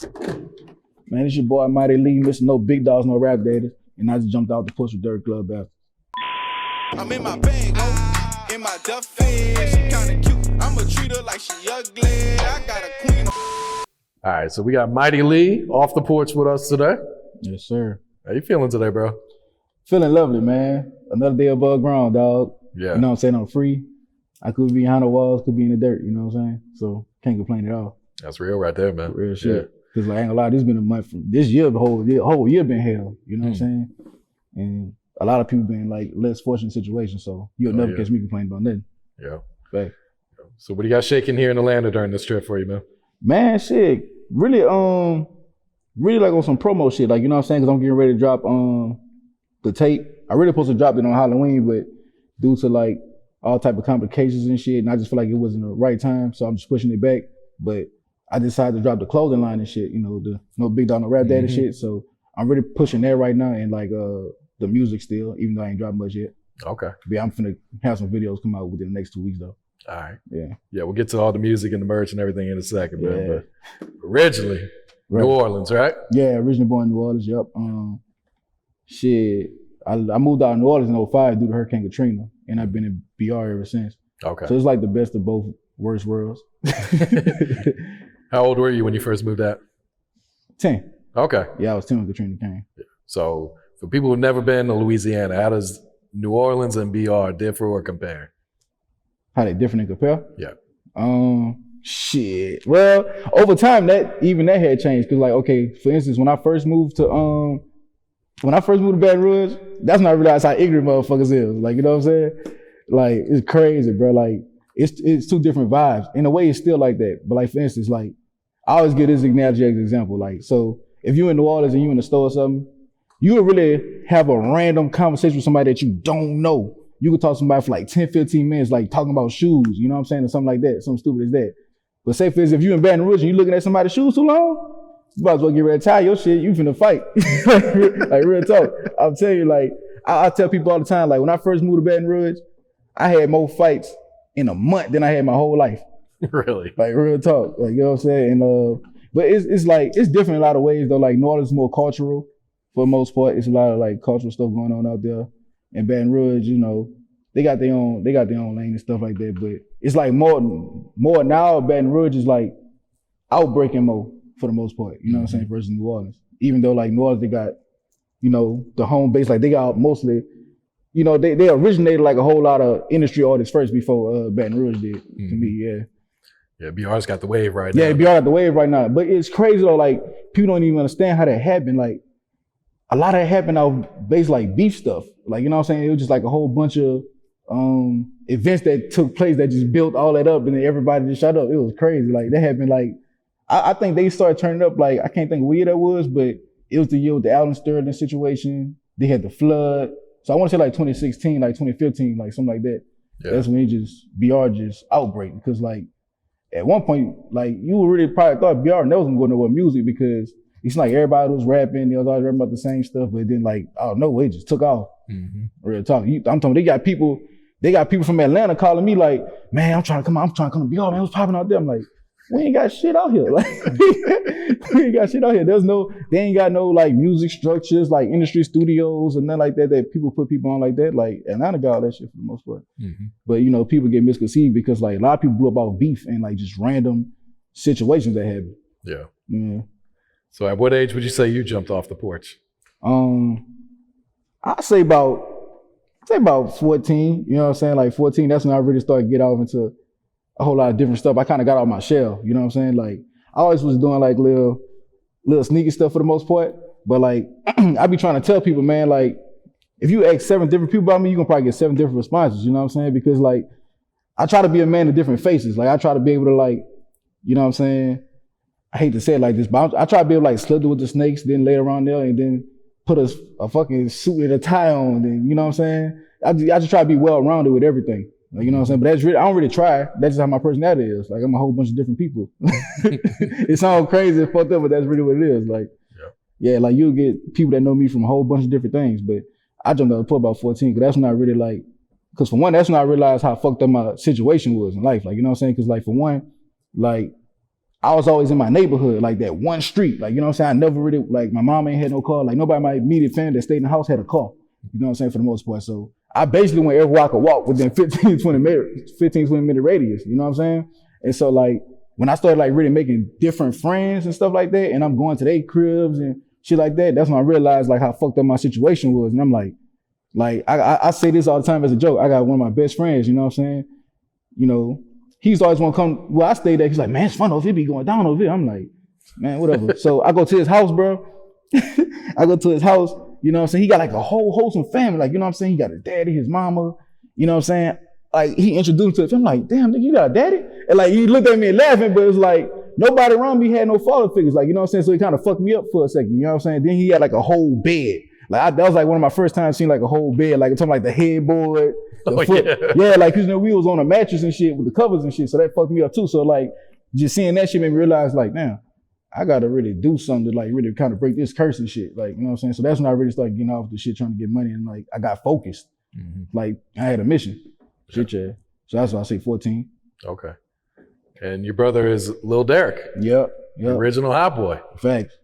Man, it's your boy MightyLee, Mr. No Big Dogs, No Rap Data, and I just jumped out the Porch with Derrick Club after. I'm in my bag, oh, in my Duffy. She kinda cute, I'ma treat her like she ugly. I got a queen. All right, so we got MightyLee off the porch with us today. Yes, sir. How you feeling today, bro? Feeling lovely, man. Another day above ground, dog. Yeah. You know what I'm saying? I'm free. I could be behind the walls, could be in the dirt, you know what I'm saying? So can't complain at all. That's real right there, man. Real shit. Because like, I ain't gonna lie, this been a month from this year, the whole year been hell, you know what I'm saying? And a lot of people been in like less fortunate situations, so you'll never catch me complaining about nothing. Yeah. Right. So what do you got shaking here in Atlanta during this trip for you, man? Man, shit, really like on some promo shit, like, you know what I'm saying? Because I'm getting ready to drop the tape. I really supposed to drop it on Halloween, but due to like all type of complications and shit, and I just feel like it wasn't the right time, so I'm just pushing it back. But I decided to drop the clothing line and shit, you know, the No Big Dog, No Rap Data shit. So I'm really pushing that right now, and like the music still, even though I ain't dropped much yet. Okay. But yeah, I'm finna have some videos come out within the next 2 weeks though. All right. Yeah. Yeah, we'll get to all the music and the merch and everything in a second, man. But originally, Right. New Orleans, right? Yeah, originally born in New Orleans, yep. Shit, I moved out of New Orleans in 2005 due to Hurricane Katrina, and I've been in BR ever since. Okay. So it's like the best of both worst worlds. How old were you when you first moved out? 10. Okay. Yeah, I was 10 when Katrina came. So for people who've never been to Louisiana, how does New Orleans and BR differ or compare? How they different and compare? Yeah. Shit. Well, over time that had changed. Cause like, okay, for instance, when I first moved to Baton Rouge, that's when I realized how ignorant motherfuckers is. Like, you know what I'm saying? Like, it's crazy, bro. Like, it's two different vibes. In a way, it's still like that. But like, for instance, like, I always give this analogy as an example. Like, so if you in New Orleans and you in the store or something, you would really have a random conversation with somebody that you don't know. You could talk to somebody for like 10, 15 minutes, like talking about shoes, you know what I'm saying? Or something like that, something stupid as that. But say for instance, if you in Baton Rouge and you looking at somebody's shoes too long, you might as well get ready to tie your shit, you finna fight. Like real talk. I'm telling you, like, I tell people all the time, like when I first moved to Baton Rouge, I had more fights in a month than I had my whole life. Really? Like real talk, like, you know what I'm saying? And but it's like, it's different in a lot of ways though. Like New Orleans is more cultural for the most part. It's a lot of like cultural stuff going on out there. In Baton Rouge, you know, they got their own lane and stuff like that. But it's like more now. Baton Rouge is like outbreaking more for the most part. You know what I'm saying? Versus New Orleans. Even though like New Orleans, they got, you know, the home base. Like they got mostly, you know, they originated like a whole lot of industry artists first before Baton Rouge did. To me, yeah. Yeah, BR's got the wave right now. Yeah, BR got the wave right now. But it's crazy though. Like people don't even understand how that happened. Like a lot of it happened out based like beef stuff. Like, you know what I'm saying? It was just like a whole bunch of events that took place that just built all that up, and then everybody just shut up. It was crazy. Like that happened. Like I think they started turning up. Like I can't think of what year that was, but it was the year with the Allen Sterling situation. They had the flood. So I want to say like 2016, like 2015, like something like that. Yeah. That's when it just BR just outbreak, because like at one point, like you really probably thought BR never was gonna go nowhere music, because it's like everybody was rapping, they was always rapping about the same stuff, but then like, oh no, it just took off. Real talk. I'm talking, they got people from Atlanta calling me like, man, I'm trying to come to BR, man, what's popping out there? I'm like, we ain't got shit out here. Like, we ain't got shit out here. They ain't got no like music structures, like industry studios and nothing like that people put people on like that. Like Atlanta got all that shit for the most part. But you know, people get misconceived because like a lot of people blew up off beef and like just random situations that happen. Yeah. Yeah. So at what age would you say you jumped off the porch? I'd say about 14, you know what I'm saying? Like 14, that's when I really started to get off into a whole lot of different stuff. I kind of got out my shell, you know what I'm saying? Like I always was doing like little sneaky stuff for the most part, but like I be trying to tell people, man, like if you ask 7 different people about me, you're gonna probably get 7 different responses, you know what I'm saying? Because like I try to be a man of different faces. Like I try to be able to like, you know what I'm saying? I hate to say it like this, but I try to be able to like slither with the snakes, then lay around there and then put a fucking suit and a tie on, then, you know what I'm saying? I just try to be well-rounded with everything. Like, you know what I'm saying? But that's really, I don't really try. That's just how my personality is. Like I'm a whole bunch of different people. It sounds crazy and fucked up, but that's really what it is. Like, yeah, like you'll get people that know me from a whole bunch of different things, but I jumped out the porch about 14, because that's when I really like, because for one, that's when I realized how fucked up my situation was in life. Like, you know what I'm saying? Because like for one, like I was always in my neighborhood, like that one street. Like, you know what I'm saying? I never really, like my mom ain't had no car. Like nobody in my immediate family that stayed in the house had a car. You know what I'm saying? For the most part. So I basically went everywhere I could walk within 15, 20 minute radius. You know what I'm saying? And so like, when I started like really making different friends and stuff like that, and I'm going to their cribs and shit like that, that's when I realized like how fucked up my situation was. And I'm like I say this all the time as a joke. I got one of my best friends, you know what I'm saying? You know, he's always want to come where I stay there. He's like, man, it's fun over here, be going down over here. I'm like, man, whatever. So I go to his house, bro. I go to his house, you know what I'm saying? He got like a whole wholesome family. Like, you know what I'm saying? He got his daddy, his mama, you know what I'm saying? Like he introduced to it. I'm like, damn, nigga, you got a daddy? And like he looked at me and laughing, but it was like nobody around me had no father figures. Like, you know what I'm saying? So he kind of fucked me up for a second. You know what I'm saying? Then he had like a whole bed. Like that was like one of my first times seeing like a whole bed. Like I'm talking like the headboard, the foot. Yeah, like cause you know we was on a mattress and shit with the covers and shit. So that fucked me up too. So like just seeing that shit made me realize like, damn, I gotta really do something to like really kind of break this curse and shit. Like, you know what I'm saying? So that's when I really started getting off the shit trying to get money and like I got focused. Like I had a mission. Shit, yeah. So that's why I say 14. Okay. And your brother is Lil Derrick. Yep. Original hot boy. Facts.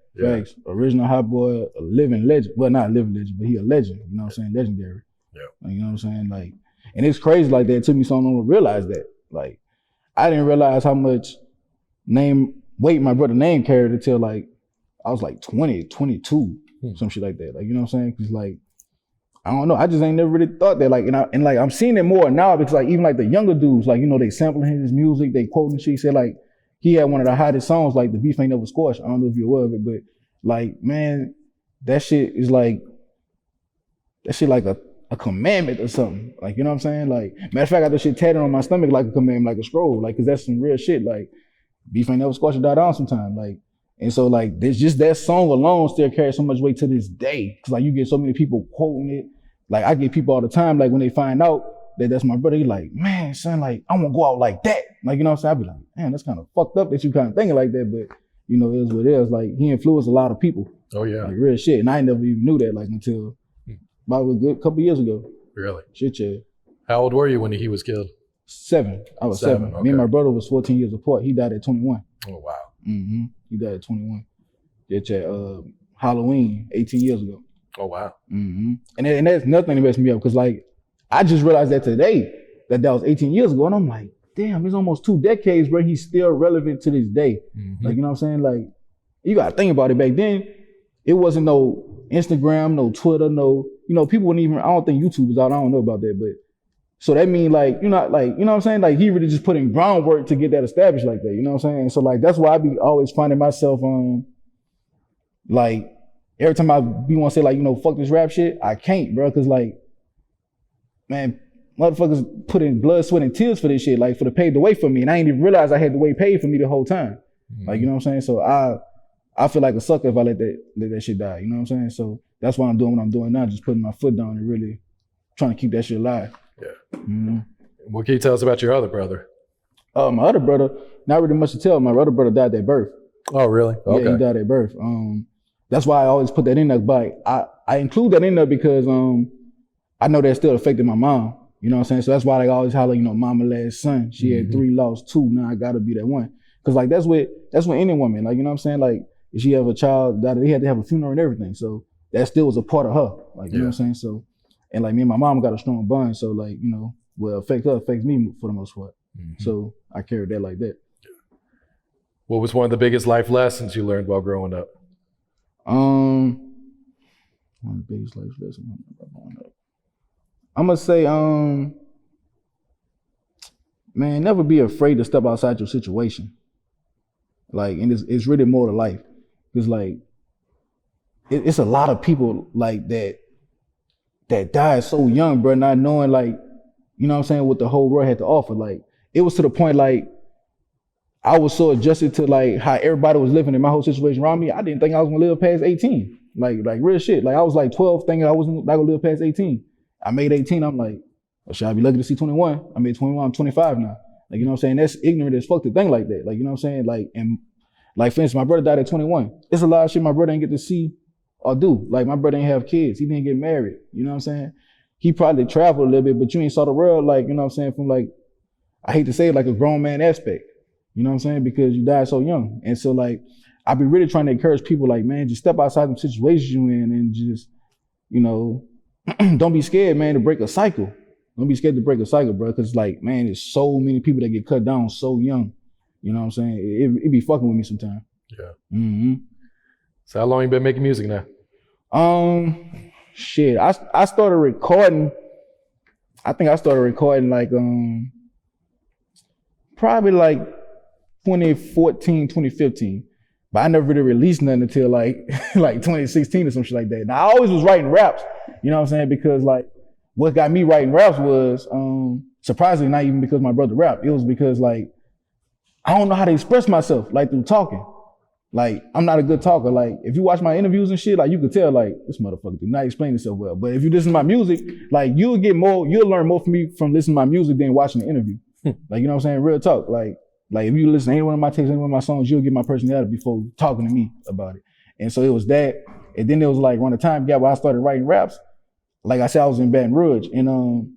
Original hot boy, a living legend. Well, not a living legend, but he a legend. You know what I'm saying? Legendary. Yeah. Like, you know what I'm saying? Like, and it's crazy like that. It took me so long to realize that. Like, I didn't realize how much weight my brother name carried until like I was like 20, 22, some shit like that. Like, you know what I'm saying? Cause like, I don't know. I just ain't never really thought that. Like, and like I'm seeing it more now because like even like the younger dudes, like, you know, they sampling his music, they quoting shit. He said like he had one of the hottest songs, like The Beef Ain't Never Scorched. I don't know if you're aware of it, but like, man, that shit is like a commandment or something. Like, you know what I'm saying? Like, matter of fact, I got this shit tatted on my stomach like a commandment, like a scroll. Like, cause that's some real shit. Like, beef ain't never scorched or die down sometime. Like, and so like, there's just that song alone still carries so much weight to this day. Cause like you get so many people quoting it. Like I get people all the time, like when they find out that that's my brother, he like, man, son, like I want to go out like that. Like, you know what I'm saying? I be like, man, that's kind of fucked up that you kind of thinking like that, but you know, it is what it is. Like he influenced a lot of people. Oh yeah. Like real shit. And I never even knew that like until about a good couple years ago. Really? Shit, yeah. How old were you when he was killed? 7. I was 7. Okay. Me and my brother was 14 years apart. He died at 21. Oh wow. He died at 21. Yeah, Halloween 18 years ago. Oh wow. And that's nothing to mess me up because like I just realized that today that was 18 years ago and I'm like, damn, it's almost 2 decades, bro. He's still relevant to this day. Like, you know what I'm saying? Like, you gotta think about it. Back then, it wasn't no Instagram, no Twitter, no, you know, people wouldn't even, I don't think YouTube was out. I don't know about that, but so that mean like, you're not like, you know what I'm saying? Like he really just put in groundwork to get that established like that. You know what I'm saying? So like, that's why I be always finding myself, like, every time I be want to say like, you know, fuck this rap shit, I can't, bro. Cause like, man, motherfuckers put in blood, sweat, and tears for this shit, like for the paved the way for me. And I ain't even realize I had the way paid for me the whole time. Like, you know what I'm saying? So I feel like a sucker if I let that shit die. You know what I'm saying? So that's why I'm doing what I'm doing now, just putting my foot down and really trying to keep that shit alive. Yeah. What can you tell us about your other brother? My other brother, not really much to tell. My other brother died at birth. Oh, really? Okay. Yeah, he died at birth. That's why I always put that in there. But I include that in there because I know that still affected my mom. You know what I'm saying? So that's why I always holler, you know, mama last son. She had 3, lost 2. Now I gotta be that one. Cause like that's what any woman, like, you know what I'm saying? Like if she have a child that they had to have a funeral and everything. So that still was a part of her. Like, you know what I'm saying? So, and like me and my mom got a strong bond. So like, you know, what affects her affects me for the most part. So I carried that like that. What was one of the biggest life lessons you learned while growing up? One of the biggest life lessons growing up. I'm gonna say, man, never be afraid to step outside your situation. Like, and it's really more to life. Cause like, it's a lot of people like that died so young, bro, not knowing like, you know what I'm saying, what the whole world had to offer. Like, it was to the point like, I was so adjusted to like how everybody was living in my whole situation around me. I didn't think I was gonna live past 18. Like real shit. Like I was like 12 thinking I wasn't gonna live past 18. I made 18, I'm like, well, should I be lucky to see 21? I made 21, I'm 25 now. Like, you know what I'm saying? That's ignorant as fuck to think like that. Like, you know what I'm saying? Like, and like for instance, my brother died at 21. It's a lot of shit my brother didn't get to see or do. Like my brother didn't have kids. He didn't get married. You know what I'm saying? He probably traveled a little bit, but you ain't saw the world like, you know what I'm saying, from like, I hate to say it, like a grown man aspect. You know what I'm saying? Because you died so young. And so like, I be really trying to encourage people like, man, just step outside the situations you in and just, you know, don't be scared, man, to break a cycle. Don't be scared to break a cycle, bro. Cause like, man, there's so many people that get cut down so young. You know what I'm saying? It be fucking with me sometimes. Yeah. Mm-hmm. So how long you been making music now? Shit, I started recording. I think I started recording like probably like 2014, 2015. But I never really released nothing until like like 2016 or some shit like that. Now I always was writing raps, you know what I'm saying? Because like what got me writing raps was surprisingly not even because my brother rapped. It was because like I don't know how to express myself like through talking. Like, I'm not a good talker. Like, if you watch my interviews and shit, like, you could tell, like, this motherfucker did not explain himself well. But if you listen to my music, like, you'll learn more from me from listening to my music than watching the interview. Like, you know what I'm saying? Real talk. Like if you listen to any one of my takes, any one of my songs, you'll get my personality before talking to me about it. And so it was that. And then it was like, around the time gap where I started writing raps, like I said, I was in Baton Rouge. And,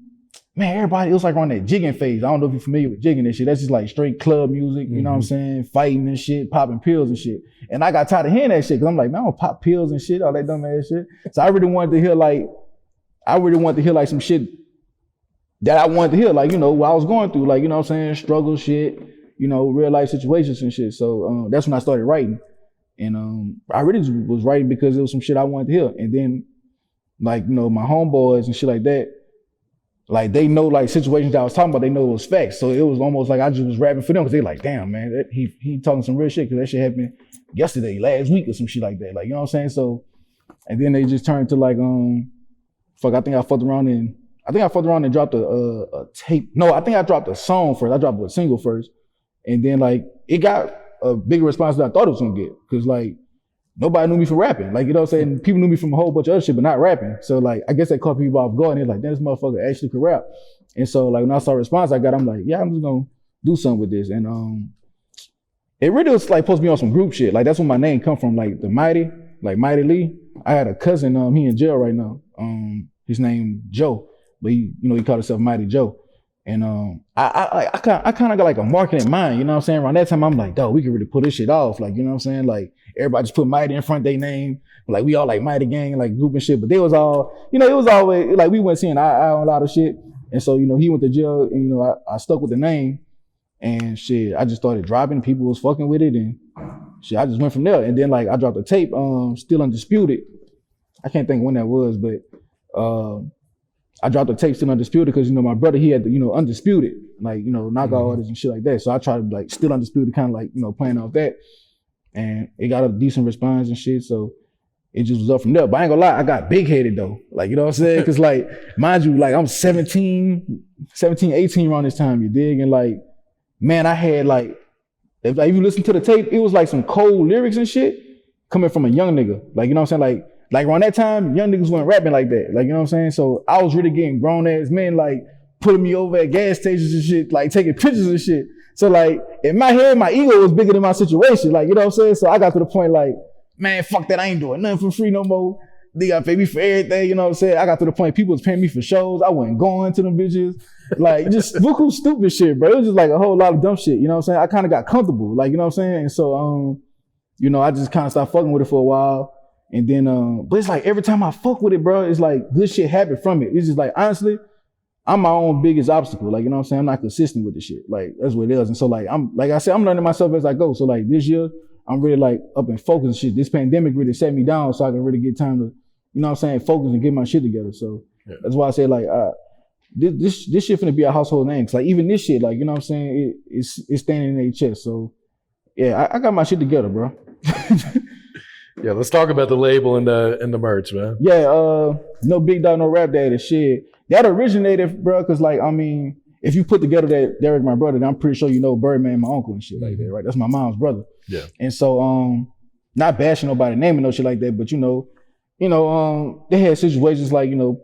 man, everybody, it was like on that jigging phase. I don't know if you're familiar with jigging and shit. That's just like straight club music, you know what I'm saying? Fighting and shit, popping pills and shit. And I got tired of hearing that shit because I'm like, man, I don't pop pills and shit, all that dumb ass shit. So I really wanted to hear like some shit that I wanted to hear, like, you know, what I was going through, like, you know what I'm saying? Struggle shit, you know, real life situations and shit. So that's when I started writing. And I really just was writing because it was some shit I wanted to hear. And then, like, you know, my homeboys and shit like that, like they know like situations that I was talking about, they know it was facts. So it was almost like I just was rapping for them because they like, damn, man, he talking some real shit because that shit happened yesterday, last week or some shit like that. Like, you know what I'm saying? So, and then they just turned to like, I think I fucked around and dropped a tape. No, I think I dropped a song first. I dropped a single first. And then like, it got a bigger response than I thought it was gonna get. Cause like, nobody knew me for rapping. Like, you know what I'm saying? People knew me from a whole bunch of other shit, but not rapping. So like, I guess that caught people off guard and they're like, damn, this motherfucker actually could rap. And so like, when I saw a response I got, I'm like, yeah, I'm just gonna do something with this. And it really was like supposed to be on some group shit. Like that's where my name come from, like the Mighty, like MightyLee. I had a cousin, he in jail right now. His name Joe, but he called himself Mighty Joe. And I kind of got like a marketing mind, you know what I'm saying? Around that time, I'm like, dog, we can really pull this shit off. Like, you know what I'm saying? Like, everybody just put Mighty in front of their name. Like, we all like Mighty Gang, like group and shit. But they was all, you know, it was always, like, we went seeing eye on a lot of shit. And so, you know, he went to jail and, you know, I stuck with the name. And shit, I just started dropping. People was fucking with it. And shit, I just went from there. And then, like, I dropped a tape, Still Undisputed. I can't think when that was, but I dropped the tape Still Undisputed because, you know, my brother, he had the, you know, Undisputed, like, you know, knockout artists and shit like that. So I tried to like Still Undisputed, kind of like, you know, playing off that. And it got a decent response and shit. So it just was up from there. But I ain't gonna lie, I got big headed though. Like, you know what I'm saying? Cause like, mind you, like I'm 17, 18 around this time, you dig? And like, man, I had like, if you listen to the tape, it was like some cold lyrics and shit coming from a young nigga. Like, you know what I'm saying? Like around that time, young niggas weren't rapping like that. Like, you know what I'm saying? So I was really getting grown ass men, like putting me over at gas stations and shit, like taking pictures and shit. So like in my head, my ego was bigger than my situation. Like, you know what I'm saying? So I got to the point like, man, fuck that. I ain't doing nothing for free no more. They got to pay me for everything. You know what I'm saying? I got to the point people was paying me for shows. I wasn't going to them bitches. Like just buku stupid shit, bro. It was just like a whole lot of dumb shit. You know what I'm saying? I kind of got comfortable. Like, you know what I'm saying? And so, you know, I just kind of stopped fucking with it for a while. And then, but it's like every time I fuck with it, bro, it's like good shit happen from it. It's just like, honestly, I'm my own biggest obstacle. Like, you know what I'm saying? I'm not consistent with the shit. Like, that's what it is. And so like, like I said, I'm learning myself as I go. So like this year, I'm really like up and focused and shit. This pandemic really set me down so I can really get time to, you know what I'm saying, focus and get my shit together. So that's why I say like, this shit finna be a household name. Cause like even this shit, like, you know what I'm saying? It's standing in their chest. So yeah, I got my shit together, bro. Yeah, let's talk about the label and the merch, man. Yeah, no Big Dog, no Rap Daddy shit. That originated, bro, cause like, I mean, if you put together that Derrick, my brother, then I'm pretty sure you know Birdman, my uncle and shit like that, right? That's my mom's brother. Yeah. And so, not bashing nobody, naming no shit like that, but you know, they had situations like, you know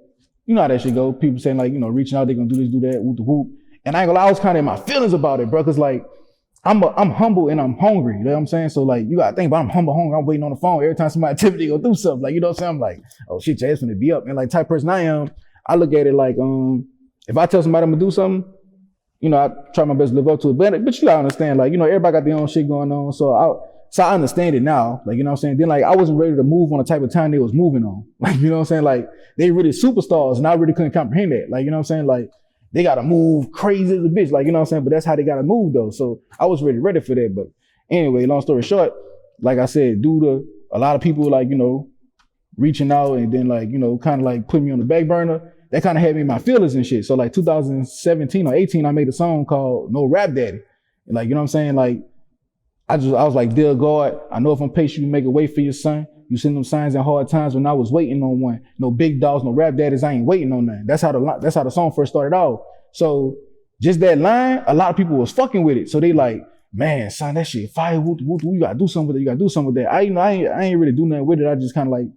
how that shit go. People saying like, you know, reaching out, they gonna do this, do that, whoop the whoop. And I ain't gonna lie, I was kind of in my feelings about it, bro, cause like, I'm humble and I'm hungry, you know what I'm saying? So like, you gotta think about I'm humble, hungry, I'm waiting on the phone every time somebody tell me they go do something. Like, you know what I'm saying? I'm like, oh shit, your ass finna be up. And like type person I am, I look at it like, if I tell somebody I'm gonna do something, you know, I try my best to live up to it. But you gotta understand, like, you know, everybody got their own shit going on. So I understand it now. Like, you know what I'm saying? Then like I wasn't ready to move on the type of time they was moving on. Like, you know what I'm saying? Like they really superstars and I really couldn't comprehend that. Like, you know what I'm saying? Like they gotta move crazy as a bitch. Like, you know what I'm saying? But that's how they gotta move though. So I was really ready for that. But anyway, long story short, like I said, due to a lot of people like, you know, reaching out and then like, you know, kind of like putting me on the back burner, that kind of had me in my feelings and shit. So like 2017 or 18, I made a song called No Rap Daddy. And like, you know what I'm saying? Like, I was like, dear God, I know if I'm patient, you make a way for your son. You send them signs in hard times when I was waiting on one. No big dogs, no rap daddies, I ain't waiting on nothing. That's how the song first started off. So just that line, a lot of people was fucking with it. So they like, man, son, that shit fire. You gotta do something with it. You gotta do something with that. I ain't really do nothing with it. I just kind of like,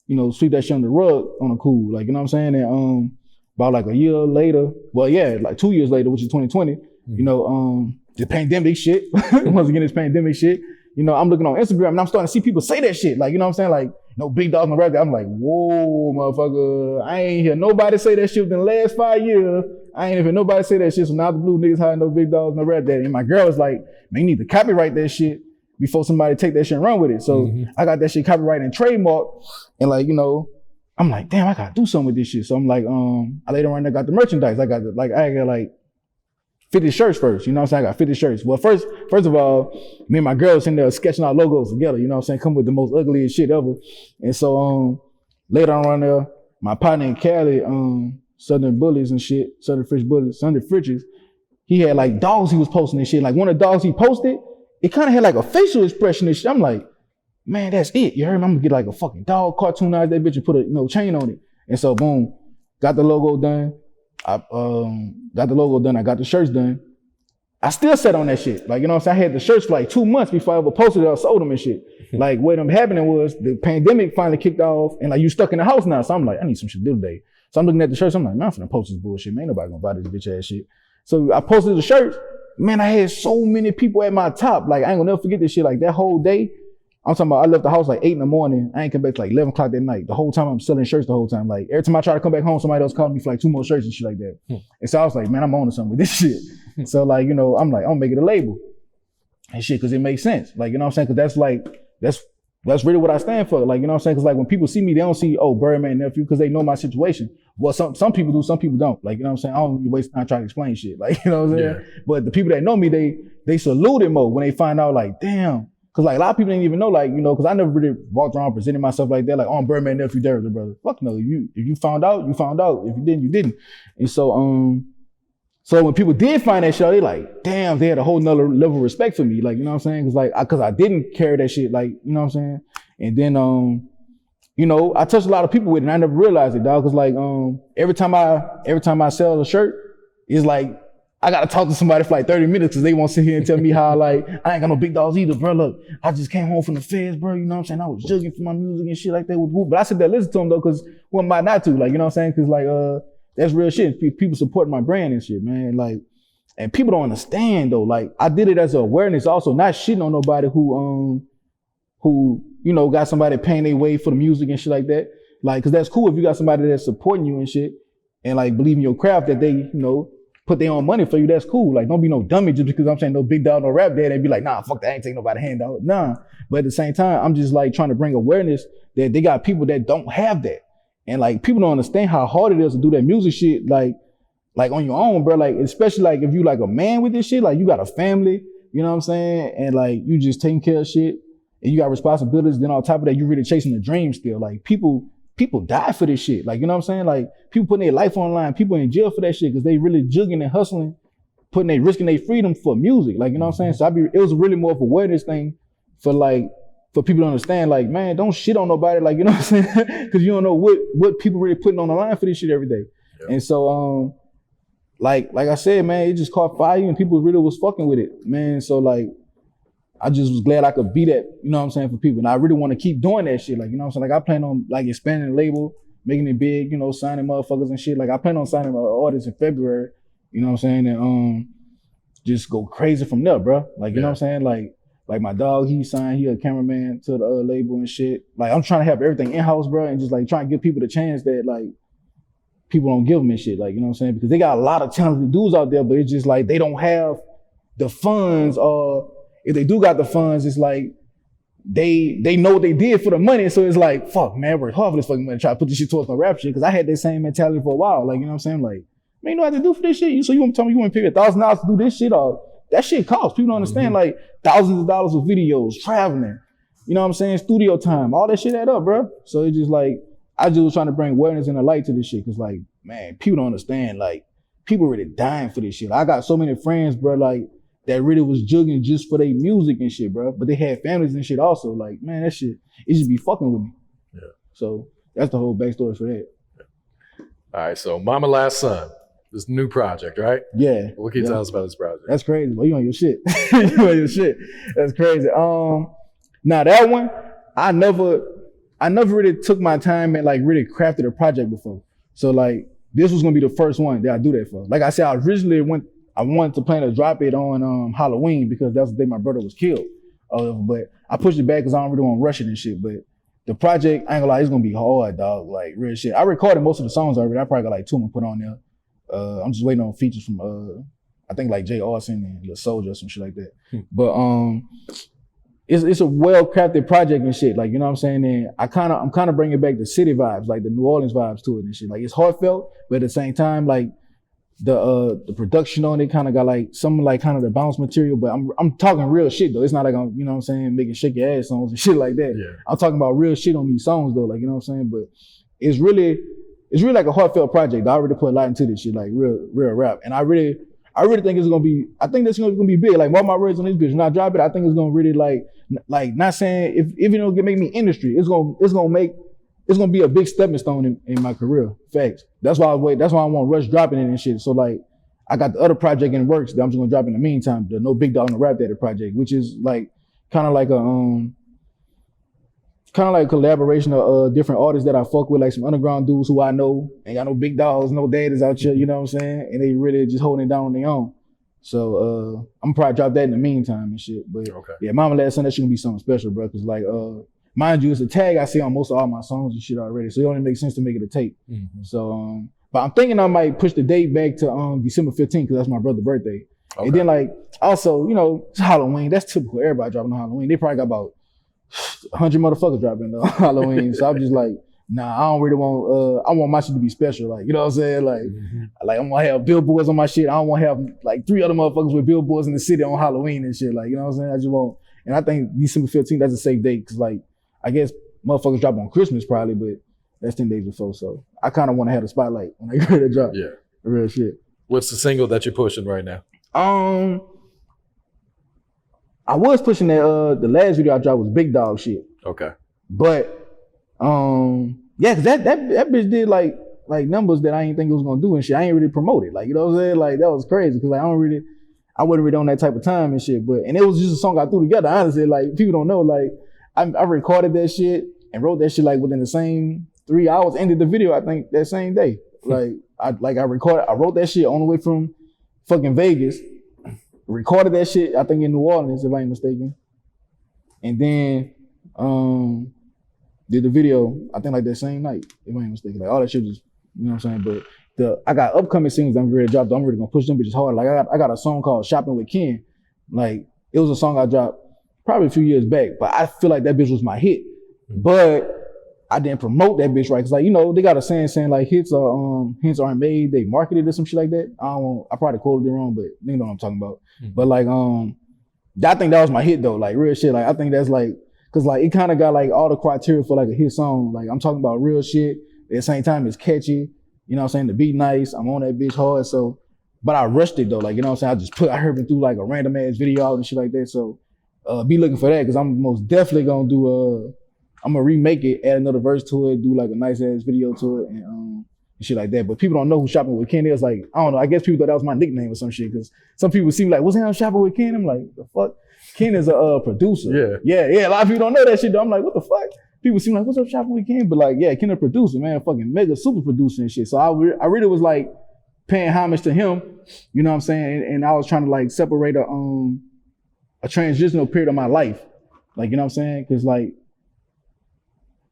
you know, sweep that shit on the rug on a cool. Like, you know what I'm saying? And about like a year later, well, yeah, like 2 years later, which is 2020, you know, the pandemic shit, once again, this pandemic shit, you know, I'm looking on Instagram and I'm starting to see people say that shit. Like, you know what I'm saying? Like, no big dogs, no rap. I'm like, whoa, motherfucker. I ain't hear nobody say that shit within the last 5 years. I ain't hear nobody say that shit. So now the blue niggas hide no big dogs, no rap daddy. And my girl was like, man, you need to copyright that shit before somebody take that shit and run with it. So I got that shit copyrighted and trademarked. And like, you know, I'm like, damn, I gotta do something with this shit. So I'm like, I later on I got the merchandise. I got 50 shirts first, you know what I'm saying? I got 50 shirts. Well, first of all, me and my girl was in there sketching out logos together, you know what I'm saying? Come with the most ugliest shit ever. And so later on there, my partner in Cali, Southern Bullies and shit, Southern Fridges, he had like dogs he was posting and shit. Like one of the dogs he posted, it kind of had like a facial expression and shit. I'm like, man, that's it. You heard me? I'm gonna get like a fucking dog, cartoonize that bitch and put a chain on it. And so boom, got the logo done. I got the shirts done. I still sat on that shit. Like, you know what I'm saying? I had the shirts for like 2 months before I ever posted it or sold them and shit. Like what happening was the pandemic finally kicked off and like you stuck in the house now. So I'm like, I need some shit to do today. So I'm looking at the shirts. I'm like, man, I'm finna post this bullshit. Man, ain't nobody gonna buy this bitch ass shit. So I posted the shirts. Man, I had so many people at my top. Like I ain't gonna never forget this shit. Like that whole day, I'm talking about I left the house like 8 in the morning. I ain't come back to like 11 o'clock that night. The whole time I'm selling shirts the whole time. Like every time I try to come back home, somebody else called me for like 2 more shirts and shit like that. And so I was like, man, I'm on to something with this shit. So like, you know, I'm like, I'm gonna make it a label and shit because it makes sense. Like, you know what I'm saying? Because that's like, that's really what I stand for. Like, you know what I'm saying? Because like when people see me, they don't see, oh, Birdman nephew, because they know my situation. Well, some people do, some people don't. Like, you know what I'm saying? I don't really waste time trying to explain shit. Like, you know what I'm saying? Yeah. But the people that know me, they salute it more when they find out like, damn. Cause like a lot of people didn't even know, like, you know, cause I never really walked around presenting myself like that, like, oh, I'm Birdman nephew, Derrick, brother. Fuck no, if you found out, you found out. If you didn't, you didn't. And so, so when people did find that shit, they like, damn, they had a whole nother level of respect for me. Like, you know what I'm saying? Cause I didn't carry that shit, like, you know what I'm saying? And then, you know, I touched a lot of people with it and I never realized it, dog. Cause like, every time I sell a shirt, it's like, I gotta talk to somebody for like 30 minutes because they won't sit here and tell me how like, I ain't got no big dogs either, bro. Look, I just came home from the feds, bro. You know what I'm saying? I was jugging for my music and shit like that with Whoop. But I said that listen to them though, cause who am I not to? Like, you know what I'm saying? Cause like, that's real shit. People supporting my brand and shit, man. Like, and people don't understand though. Like, I did it as an awareness also, not shitting on nobody who, you know, got somebody paying their way for the music and shit like that. Like, cause that's cool if you got somebody that's supporting you and shit and like believe in your craft that they, you know, put their own money for you, that's cool. Like, don't be no dummy just because I'm saying no big dog, no rap dad, and be like, nah, fuck that, I ain't taking nobody handout. Nah. But at the same time, I'm just like trying to bring awareness that they got people that don't have that. And like, people don't understand how hard it is to do that music shit, like on your own, bro. Like, especially like if you like a man with this shit, like you got a family, you know what I'm saying? And like, you just taking care of shit and you got responsibilities. Then on top of that, you really chasing the dream still. Like people die for this shit. Like, you know what I'm saying? Like people putting their life on the line, people in jail for that shit because they really jugging and hustling, risking their freedom for music. Like, you know what I'm saying? So it was really more of a awareness thing for people to understand, like, man, don't shit on nobody. Like, you know what I'm saying? Because you don't know what people really putting on the line for this shit every day. Yep. And so, like I said, man, it just caught fire and people really was fucking with it, man. So like, I just was glad I could be that, you know what I'm saying, for people. And I really want to keep doing that shit. Like, you know what I'm saying? Like I plan on like expanding the label, making it big, you know, signing motherfuckers and shit. Like I plan on signing my artists in February, you know what I'm saying? And just go crazy from there, bro. Like, you know what I'm saying? Like my dog, he signed, he a cameraman to the label and shit. Like I'm trying to have everything in-house, bro, and just like trying to give people the chance that like, people don't give them and shit, like, you know what I'm saying? Because they got a lot of talented dudes out there, but it's just like they don't have the funds, or if they do got the funds, it's like they know what they did for the money, so it's like, fuck, man, I worked hard for this fucking money, try to put this shit towards my rap shit, because I had that same mentality for a while, like, you know what I'm saying? Like, man, you know what I have to do for this shit? So you want to tell me you want to pay $1,000 to do this shit? Or that shit costs. People don't understand, like, thousands of dollars of videos, traveling, you know what I'm saying? Studio time, all that shit add up, bro. So it's just like, I just was trying to bring awareness and a light to this shit, because, like, man, people don't understand, like, people really dying for this shit. I got so many friends, bro, like, that really was jugging just for their music and shit, bro. But they had families and shit also. Like, man, that shit, it just be fucking with me. Yeah. So that's the whole backstory for that. All right, so Mama Last Son, this new project, right? Yeah. What can you tell us about this project? That's crazy. Well, you on your shit. You on your shit. That's crazy. Now that one, I never really took my time and like really crafted a project before. So like, this was gonna be the first one that I do that for. Like I said, I wanted to plan to drop it on Halloween, because that's the day my brother was killed. But I pushed it back because I don't really want to rush it and shit. But the project, I ain't gonna lie, it's gonna be hard, dog. Like, real shit. I recorded most of the songs already. I probably got like 2 more put on there. I'm just waiting on features from I think like Jay Arson and Lil Soldier or some shit like that. But it's a well crafted project and shit. Like, you know what I'm saying? And I'm kind of bringing back the city vibes, like the New Orleans vibes to it and shit. Like, it's heartfelt, but at the same time, like, the production on it kind of got like some like kind of the bounce material, but I'm talking real shit though. It's not like I'm, you know what I'm saying, making shake your ass songs and shit like that. Yeah. I'm talking about real shit on these songs though, like, you know what I'm saying? But it's really like a heartfelt project. I already put a lot into this shit, like real rap. And I really think it's gonna be, I think that's gonna be big. Like, mark my words on this bitch. When I drop it, I think it's gonna really like not saying if you know, make me industry, it's gonna be a big stepping stone in my career. Facts. That's why I want to rush dropping it and shit. So like, I got the other project in works that I'm just gonna drop in the meantime, the No Big Dog on the Rap Daddy project, which is like kind of like a collaboration of different artists that I fuck with, like some underground dudes who I know ain't got no big dogs, no daddies out here, you know what I'm saying? And they really just holding it down on their own. So I'm probably drop that in the meantime and shit. But yeah, Mama Last Son, that shit gonna be something special, bro. Cause like mind you, it's a tag I see on most of all my songs and shit already. So it only makes sense to make it a tape. So but I'm thinking I might push the date back to December 15th, because that's my brother's birthday. And then like also, you know, it's Halloween. That's typical. Everybody dropping on Halloween. They probably got about 100 motherfuckers dropping on Halloween. So I'm just like, nah, I don't really want I want my shit to be special. Like, you know what I'm saying? Like I'm gonna have billboards on my shit. I don't wanna have like 3 other motherfuckers with billboards in the city on Halloween and shit. Like, you know what I'm saying? I just want, and I think December 15th, that's a safe date, because like, I guess motherfuckers drop on Christmas probably, but that's 10 days before. So I kind of want to have the spotlight when I get ready to drop. Yeah. Real shit. What's the single that you're pushing right now? I was pushing that, the last video I dropped was Big Dawg Shit. Okay. But, yeah, cause that bitch did like numbers that I didn't think it was gonna do and shit. I ain't really promote it. Like, you know what I'm saying? Like, that was crazy, cause like I wasn't really on that type of time and shit. But, and it was just a song I threw together, honestly. Like, people don't know, like, I recorded that shit and wrote that shit like within the same 3 hours, ended the video, I think, that same day. Like, I wrote that shit on the way from fucking Vegas, recorded that shit, I think in New Orleans, if I ain't mistaken. And then did the video, I think like that same night, if I ain't mistaken. Like, all that shit was, you know what I'm saying? But I got upcoming singles I'm ready to drop, I'm really gonna push them bitches hard. Like, I got a song called Shopping with Ken. Like, it was a song I dropped probably a few years back, but I feel like that bitch was my hit. But I didn't promote that bitch right, cause like, you know, they got a saying like hits aren't made, they marketed or some shit like that. I probably quoted it wrong, but you know what I'm talking about. But like, I think that was my hit though, like real shit. Like, I think that's like, cause like it kind of got like all the criteria for like a hit song. Like, I'm talking about real shit. At the same time, it's catchy. You know what I'm saying? The beat nice. I'm on that bitch hard. So, but I rushed it though. Like, you know what I'm saying? I heard it through like a random ass video out and shit like that. So, be looking for that, cause I'm most definitely gonna do I'm gonna remake it, add another verse to it, do like a nice ass video to it, and shit like that. But people don't know who Shopping with Ken is. Like, I don't know. I guess people thought that was my nickname or some shit, because some people see me like, what's that, Shopping with Ken? I'm like, the fuck? Ken is a producer. Yeah. A lot of people don't know that shit though. I'm like, what the fuck? People seem like, what's up, Shopping with Ken? But like, yeah, Ken a producer, man, fucking mega super producer and shit. So I really was like paying homage to him. You know what I'm saying? And I was trying to like separate a transitional period of my life. Like, you know what I'm saying? Cause like,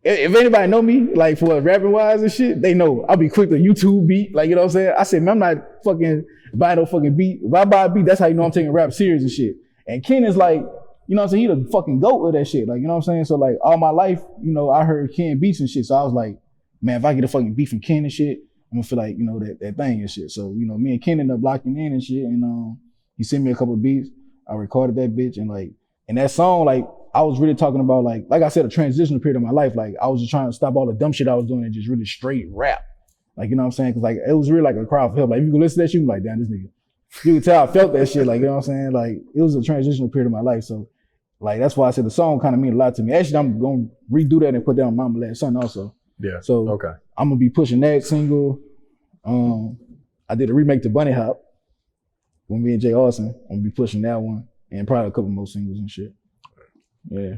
if anybody know me, like for rapping wise and shit, they know I'll be quick to YouTube beat. Like, you know what I'm saying? I said, man, I'm not fucking buying no fucking beat. If I buy a beat, that's how you know I'm taking rap serious and shit. And Ken is like, you know what I'm saying? He the fucking goat of that shit. Like, you know what I'm saying? So like all my life, you know, I heard Ken beats and shit. So I was like, man, if I get a fucking beat from Ken and shit, I'm gonna feel like, you know, that thing and shit. So, you know, me and Ken ended up locking in and shit. And he sent me a couple of beats. I recorded that bitch. And like, in that song, like, I was really talking about like I said, a transitional period of my life. Like I was just trying to stop all the dumb shit I was doing and just really straight rap. Like, you know what I'm saying? Cause like, it was really like a cry for help. Like if you could listen to that shit, you like, damn, this nigga. You could tell I felt that shit. Like, you know what I'm saying? Like it was a transitional period of my life. So like, that's why I said the song kind of mean a lot to me. Actually, I'm going to redo that and put that on Mama Last Son also. Yeah. So okay. I'm going to be pushing that single. I did a remake to Bunny Hop with me and Jay Austin. I'm going to be pushing that one and probably a couple more singles and shit. Yeah.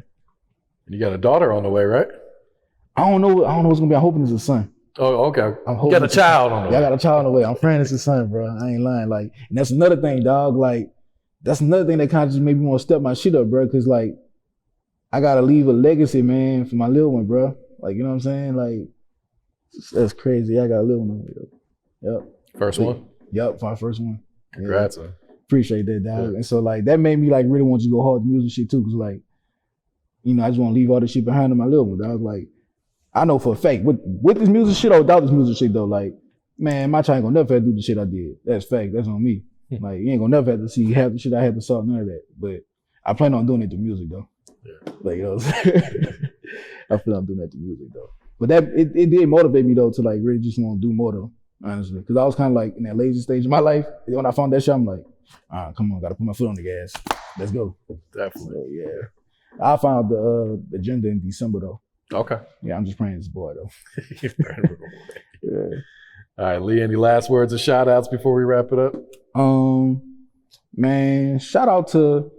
You got a daughter on the way, right? I don't know what's gonna be. I'm hoping it's a son. Oh, okay. I'm You hoping got a child on the way. I got a child on the way. I'm praying it's a son, bro. I ain't lying. Like, and that's another thing, dog. Like, that's another thing that kind of just made me want to step my shit up, bro. Cause like, I gotta leave a legacy, man, for my little one, bro. Like, you know what I'm saying? Like, that's crazy. I got a little one on the way. Yep. First one? Yep, my first one. Congrats, man. Appreciate that, dog. Yeah. And so like, that made me like really want you to go hard with music shit too. Cause like, you know, I just want to leave all this shit behind in my little one, dog. Like, I know for a fact, with this music shit or without this music shit though, like, man, my child ain't gonna never have to do the shit I did. That's fact. That's on me. Like, you ain't gonna never have to see half the shit I had to saw, none of that. But I plan on doing it through music though. Yeah. Like, you know what I'm saying? I plan on doing that through music though. But that, it did motivate me though to like really just want to do more though, honestly. Cause I was kind of like in that lazy stage of my life. And when I found that shit, I'm like, all right, come on, gotta put my foot on the gas. Let's go. Definitely. So, yeah. I found the agenda in December though. Okay. Yeah, I'm just praying this boy though. Yeah. All right, Lee, any last words or shout outs before we wrap it up? Man, shout out to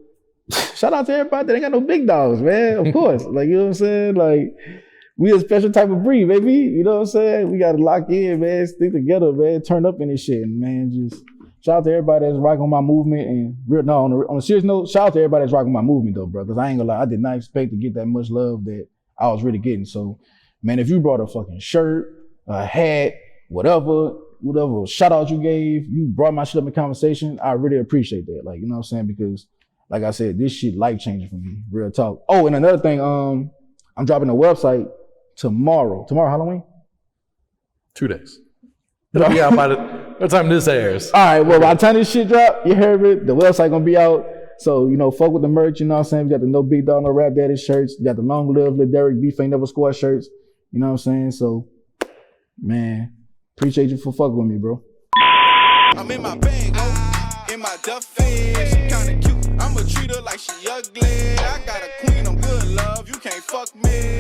everybody that ain't got no big dogs, man. Of course. Like, you know what I'm saying? Like, we a special type of breed, baby. You know what I'm saying? We gotta lock in, man, stick together, man, turn up in this shit. And man, just shout out to everybody that's rocking my movement. And on a serious note, shout out to everybody that's rocking my movement though, bro. Cause I ain't gonna lie, I did not expect to get that much love that I was really getting. So, man, if you brought a fucking shirt, a hat, whatever shout out you gave, you brought my shit up in conversation, I really appreciate that. Like, you know what I'm saying? Because like I said, this shit life changing for me, real talk. Oh, and another thing, I'm dropping a website tomorrow. Tomorrow, Halloween? 2 days. It'll be out by the time this airs. All right, well, by the time this shit drop, you heard it, the website gonna be out. So, you know, fuck with the merch, you know what I'm saying? We got the No Big Dog, No Rap Daddy shirts. We got the Long Live Lil Derrick Beef Ain't Never Scored shirts. You know what I'm saying? So, man, appreciate you for fucking with me, bro. I'm in my bag, in my Duffy. She kinda cute, I'ma treat her like she ugly. I got a queen, I'm good, love, you can't fuck me.